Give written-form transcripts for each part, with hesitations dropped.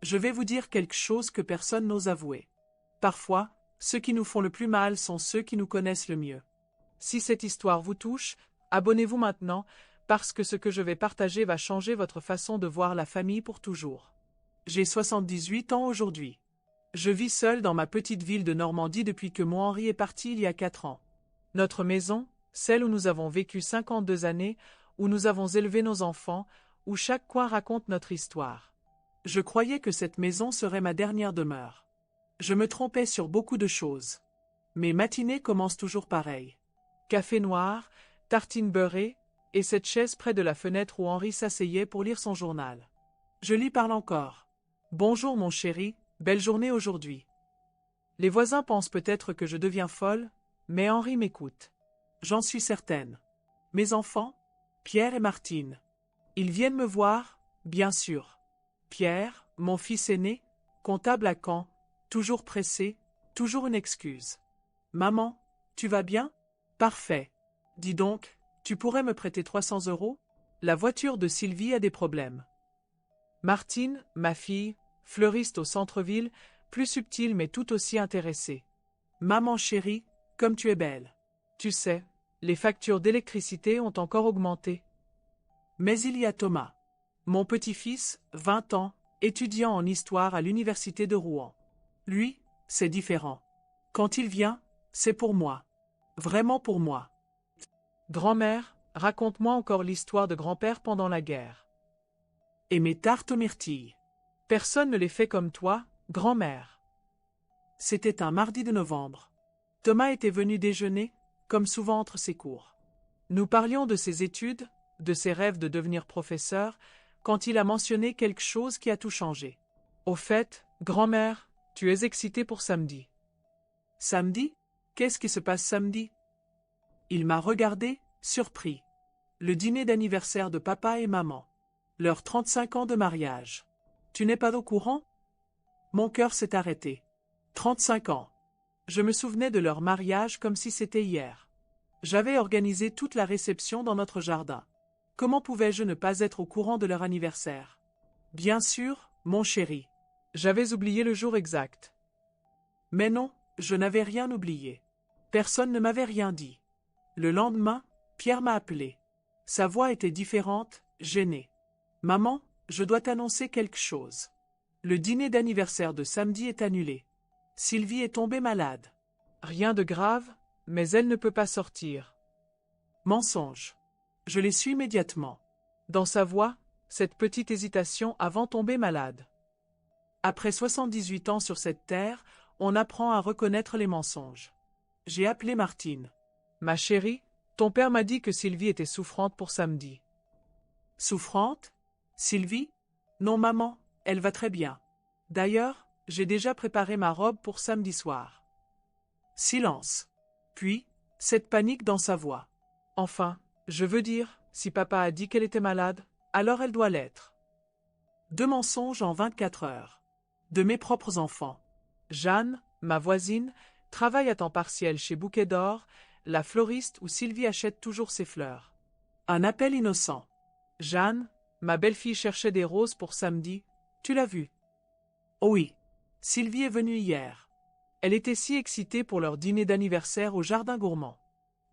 Je vais vous dire quelque chose que personne n'ose avouer. Parfois, ceux qui nous font le plus mal sont ceux qui nous connaissent le mieux. Si cette histoire vous touche, abonnez-vous maintenant, parce que ce que je vais partager va changer votre façon de voir la famille pour toujours. J'ai 78 ans aujourd'hui. Je vis seul dans ma petite ville de Normandie depuis que mon Henri est parti il y a 4 ans. Notre maison, celle où nous avons vécu 52 années, où nous avons élevé nos enfants, où chaque coin raconte notre histoire. Je croyais que cette maison serait ma dernière demeure. Je me trompais sur beaucoup de choses. Mes matinées commencent toujours pareil. Café noir, tartines beurrées, et cette chaise près de la fenêtre où Henri s'asseyait pour lire son journal. Je lui parle encore. Bonjour mon chéri, belle journée aujourd'hui. Les voisins pensent peut-être que je deviens folle, mais Henri m'écoute. J'en suis certaine. Mes enfants, Pierre et Martine. Ils viennent me voir, bien sûr. Pierre, mon fils aîné, comptable à Caen, toujours pressé, toujours une excuse. Maman, tu vas bien? Parfait. Dis donc, tu pourrais me prêter 300 €? La voiture de Sylvie a des problèmes. Martine, ma fille, fleuriste au centre-ville, plus subtile mais tout aussi intéressée. Maman chérie, comme tu es belle. Tu sais, les factures d'électricité ont encore augmenté. Mais il y a Thomas. Mon petit-fils, 20 ans, étudiant en histoire à l'université de Rouen. Lui, c'est différent. Quand il vient, c'est pour moi. Vraiment pour moi. Grand-mère, raconte-moi encore l'histoire de grand-père pendant la guerre. Et mes tartes aux myrtilles. Personne ne les fait comme toi, grand-mère. C'était un mardi de novembre. Thomas était venu déjeuner, comme souvent entre ses cours. Nous parlions de ses études, de ses rêves de devenir professeur, quand il a mentionné quelque chose qui a tout changé. Au fait, grand-mère, tu es excitée pour samedi. Samedi? Qu'est-ce qui se passe samedi? Il m'a regardé, surpris. Le dîner d'anniversaire de papa et maman. Leurs 35 ans de mariage. Tu n'es pas au courant? Mon cœur s'est arrêté. 35 ans. Je me souvenais de leur mariage comme si c'était hier. J'avais organisé toute la réception dans notre jardin. Comment pouvais-je ne pas être au courant de leur anniversaire? Bien sûr, mon chéri. J'avais oublié le jour exact. Mais non, je n'avais rien oublié. Personne ne m'avait rien dit. Le lendemain, Pierre m'a appelé. Sa voix était différente, gênée. Maman, je dois t'annoncer quelque chose. Le dîner d'anniversaire de samedi est annulé. Sylvie est tombée malade. Rien de grave, mais elle ne peut pas sortir. Mensonge. Je l'ai su immédiatement. Dans sa voix, cette petite hésitation avant tomber malade. Après 78 ans sur cette terre, on apprend à reconnaître les mensonges. J'ai appelé Martine. Ma chérie, ton père m'a dit que Sylvie était souffrante pour samedi. Souffrante? Sylvie? Non maman, elle va très bien. D'ailleurs, j'ai déjà préparé ma robe pour samedi soir. Silence. Puis, cette panique dans sa voix. Enfin, je veux dire, si papa a dit qu'elle était malade, alors elle doit l'être. 2 mensonges en 24 heures. De mes propres enfants. Jeanne, ma voisine, travaille à temps partiel chez Bouquet d'Or, la fleuriste où Sylvie achète toujours ses fleurs. Un appel innocent. Jeanne, ma belle-fille cherchait des roses pour samedi, tu l'as vu? Oh oui. Sylvie est venue hier. Elle était si excitée pour leur dîner d'anniversaire au Jardin Gourmand.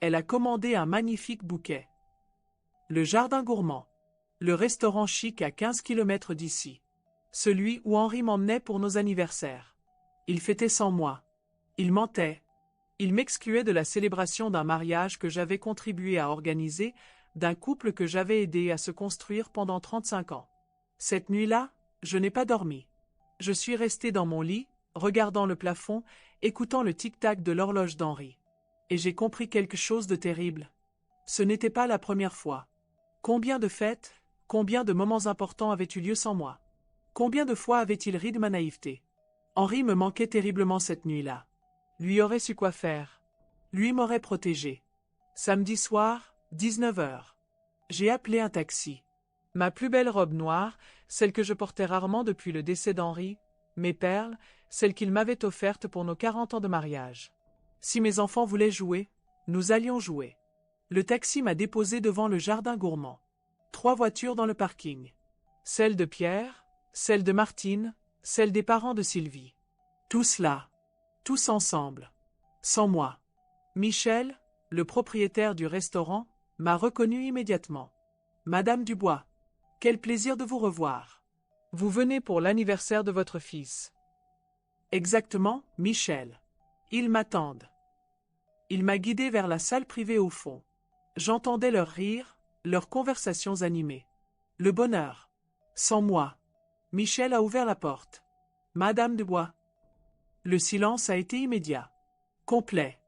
Elle a commandé un magnifique bouquet. Le Jardin Gourmand. Le restaurant chic à 15 km d'ici. Celui où Henri m'emmenait pour nos anniversaires. Il fêtait sans moi. Il mentait. Il m'excluait de la célébration d'un mariage que j'avais contribué à organiser, d'un couple que j'avais aidé à se construire pendant 35 ans. Cette nuit-là, je n'ai pas dormi. Je suis resté dans mon lit, regardant le plafond, écoutant le tic-tac de l'horloge d'Henri. Et j'ai compris quelque chose de terrible. Ce n'était pas la première fois. Combien de fêtes, combien de moments importants avaient eu lieu sans moi? Combien de fois avait-il ri de ma naïveté? Henri me manquait terriblement cette nuit-là. Lui aurait su quoi faire. Lui m'aurait protégé. Samedi soir, 19 h. J'ai appelé un taxi. Ma plus belle robe noire, celle que je portais rarement depuis le décès d'Henri, mes perles, celles qu'il m'avait offertes pour nos 40 ans de mariage. Si mes enfants voulaient jouer, nous allions jouer. Le taxi m'a déposé devant le Jardin Gourmand. 3 voitures dans le parking. Celle de Pierre, celle de Martine, celle des parents de Sylvie. Tous là. Tous ensemble. Sans moi. Michel, le propriétaire du restaurant, m'a reconnu immédiatement. Madame Dubois, quel plaisir de vous revoir. Vous venez pour l'anniversaire de votre fils. Exactement, Michel. Ils m'attendent. Il m'a guidé vers la salle privée au fond. J'entendais leurs rires, leurs conversations animées. Le bonheur. Sans moi. Michel a ouvert la porte. Madame Dubois. Le silence a été immédiat. Complet.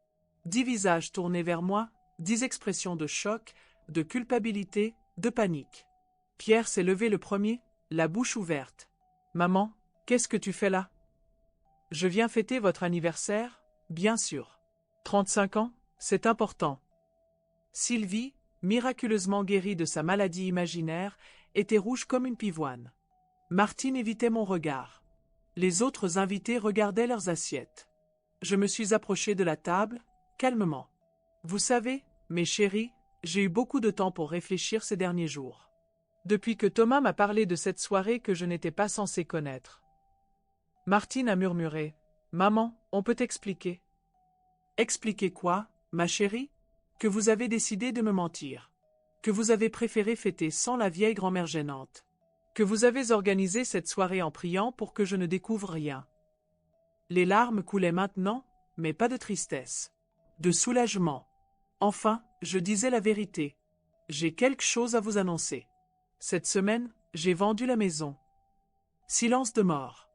10 visages tournés vers moi, 10 expressions de choc, de culpabilité, de panique. Pierre s'est levé le premier, la bouche ouverte. Maman, qu'est-ce que tu fais là? Je viens fêter votre anniversaire, bien sûr. 35 ans, c'est important. Sylvie, miraculeusement guérie de sa maladie imaginaire, était rouge comme une pivoine. Martine évitait mon regard. Les autres invités regardaient leurs assiettes. Je me suis approché de la table, calmement. Vous savez, mes chéris, j'ai eu beaucoup de temps pour réfléchir ces derniers jours. Depuis que Thomas m'a parlé de cette soirée que je n'étais pas censé connaître. Martine a murmuré. Maman, on peut expliquer. Expliquer quoi, ma chérie? Que vous avez décidé de me mentir. Que vous avez préféré fêter sans la vieille grand-mère gênante. Que vous avez organisé cette soirée en priant pour que je ne découvre rien. Les larmes coulaient maintenant, mais pas de tristesse. De soulagement. Enfin, je disais la vérité. J'ai quelque chose à vous annoncer. Cette semaine, j'ai vendu la maison. Silence de mort.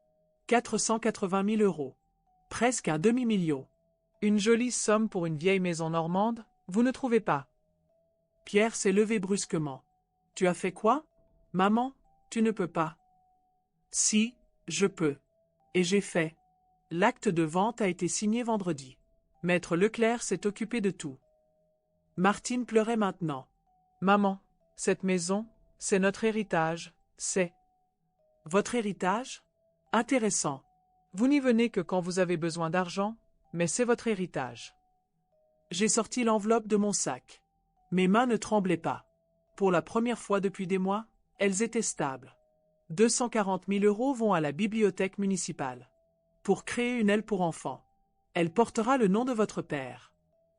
480 000 €. Presque un demi-million. Une jolie somme pour une vieille maison normande, vous ne trouvez pas? Pierre s'est levé brusquement. Tu as fait quoi? Maman, tu ne peux pas. Si, je peux. Et j'ai fait. L'acte de vente a été signé vendredi. Maître Leclerc s'est occupé de tout. Martine pleurait maintenant. Maman, cette maison, c'est notre héritage, c'est... Votre héritage? Intéressant. Vous n'y venez que quand vous avez besoin d'argent, mais c'est votre héritage. J'ai sorti l'enveloppe de mon sac. Mes mains ne tremblaient pas. Pour la première fois depuis des mois, elles étaient stables. 240 000 € vont à la bibliothèque municipale. Pour créer une aile pour enfants. Elle portera le nom de votre père.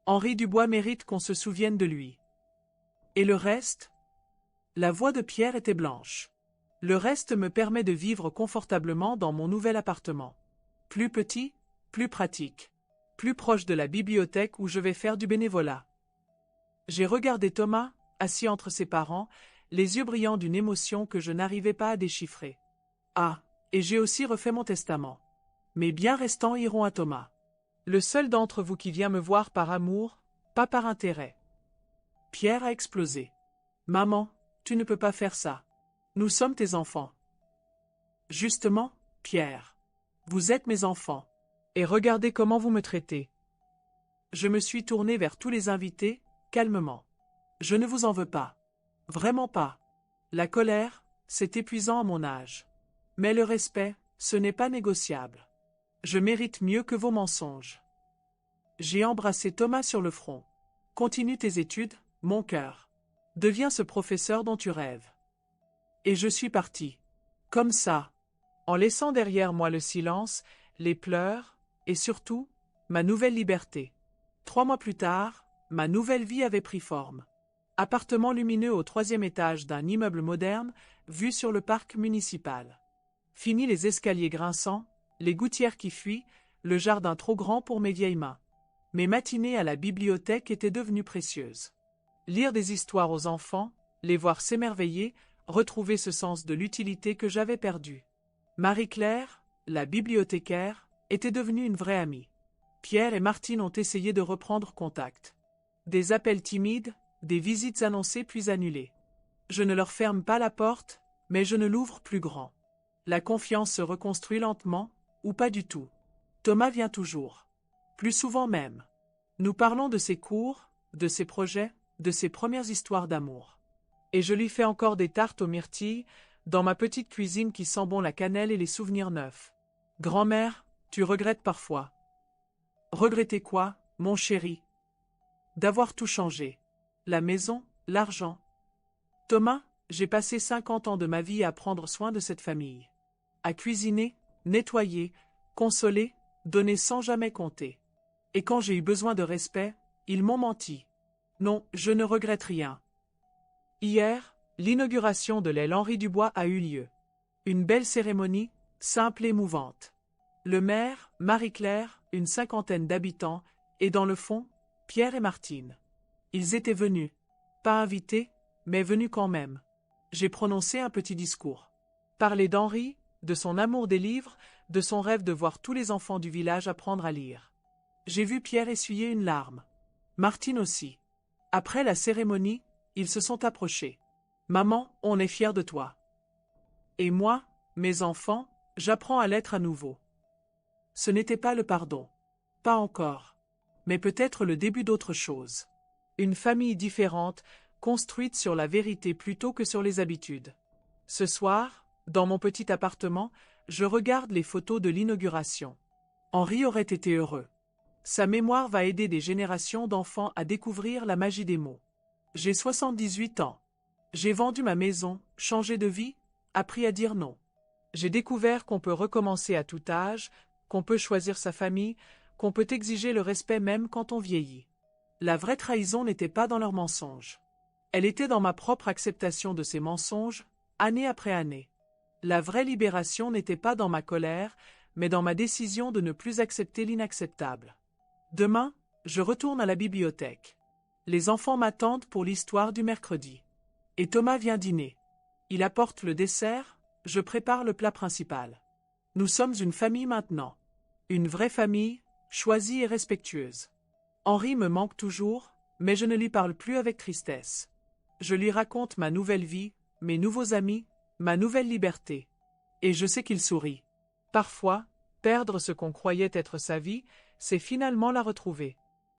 Henri Dubois mérite qu'on se souvienne de lui. Et le reste? La voix de Pierre était blanche. Le reste me permet de vivre confortablement dans mon nouvel appartement. Plus petit, plus pratique. Plus proche de la bibliothèque où je vais faire du bénévolat. J'ai regardé Thomas, assis entre ses parents, les yeux brillants d'une émotion que je n'arrivais pas à déchiffrer. Ah, et j'ai aussi refait mon testament. Mes biens restants iront à Thomas. Le seul d'entre vous qui vient me voir par amour, pas par intérêt. Pierre a explosé. Maman, tu ne peux pas faire ça. Nous sommes tes enfants. Justement, Pierre. Vous êtes mes enfants. Et regardez comment vous me traitez. Je me suis tourné vers tous les invités, calmement. Je ne vous en veux pas. Vraiment pas. La colère, c'est épuisant à mon âge. Mais le respect, ce n'est pas négociable. Je mérite mieux que vos mensonges. J'ai embrassé Thomas sur le front. Continue tes études, mon cœur. Deviens ce professeur dont tu rêves. Et je suis parti. Comme ça. En laissant derrière moi le silence, les pleurs, et surtout, ma nouvelle liberté. 3 mois plus tard, ma nouvelle vie avait pris forme. Appartement lumineux au 3e étage d'un immeuble moderne, vue sur le parc municipal. Fini les escaliers grinçants, les gouttières qui fuient, le jardin trop grand pour mes vieilles mains. Mes matinées à la bibliothèque étaient devenues précieuses. Lire des histoires aux enfants, les voir s'émerveiller, retrouver ce sens de l'utilité que j'avais perdu. Marie-Claire, la bibliothécaire, était devenue une vraie amie. Pierre et Martine ont essayé de reprendre contact. Des appels timides, des visites annoncées puis annulées. Je ne leur ferme pas la porte, mais je ne l'ouvre plus grand. La confiance se reconstruit lentement, ou pas du tout. Thomas vient toujours. Plus souvent même. Nous parlons de ses cours, de ses projets, de ses premières histoires d'amour. Et je lui fais encore des tartes aux myrtilles, dans ma petite cuisine qui sent bon la cannelle et les souvenirs neufs. Grand-mère, tu regrettes parfois. Regretter quoi, mon chéri? D'avoir tout changé. La maison, l'argent. Thomas, j'ai passé 50 ans de ma vie à prendre soin de cette famille. À cuisiner, nettoyer, consoler, donner sans jamais compter. Et quand j'ai eu besoin de respect, ils m'ont menti. Non, je ne regrette rien. Hier, l'inauguration de l'aile Henri Dubois a eu lieu. Une belle cérémonie, simple et émouvante. Le maire, Marie-Claire, une cinquantaine d'habitants, et dans le fond, Pierre et Martine. Ils étaient venus. Pas invités, mais venus quand même. J'ai prononcé un petit discours. Parler d'Henri, de son amour des livres, de son rêve de voir tous les enfants du village apprendre à lire. J'ai vu Pierre essuyer une larme. Martine aussi. Après la cérémonie, ils se sont approchés. Maman, on est fiers de toi. Et moi, mes enfants, j'apprends à l'être à nouveau. Ce n'était pas le pardon. Pas encore. Mais peut-être le début d'autre chose. Une famille différente, construite sur la vérité plutôt que sur les habitudes. Ce soir, dans mon petit appartement, je regarde les photos de l'inauguration. Henri aurait été heureux. Sa mémoire va aider des générations d'enfants à découvrir la magie des mots. J'ai 78 ans. J'ai vendu ma maison, changé de vie, appris à dire non. J'ai découvert qu'on peut recommencer à tout âge, qu'on peut choisir sa famille, qu'on peut exiger le respect même quand on vieillit. La vraie trahison n'était pas dans leurs mensonges. Elle était dans ma propre acceptation de ces mensonges, année après année. La vraie libération n'était pas dans ma colère, mais dans ma décision de ne plus accepter l'inacceptable. Demain, je retourne à la bibliothèque. Les enfants m'attendent pour l'histoire du mercredi. Et Thomas vient dîner. Il apporte le dessert, je prépare le plat principal. Nous sommes une famille maintenant. Une vraie famille, choisie et respectueuse. Henri me manque toujours, mais je ne lui parle plus avec tristesse. Je lui raconte ma nouvelle vie, mes nouveaux amis, ma nouvelle liberté. Et je sais qu'il sourit. Parfois, perdre ce qu'on croyait être sa vie, c'est finalement la retrouver.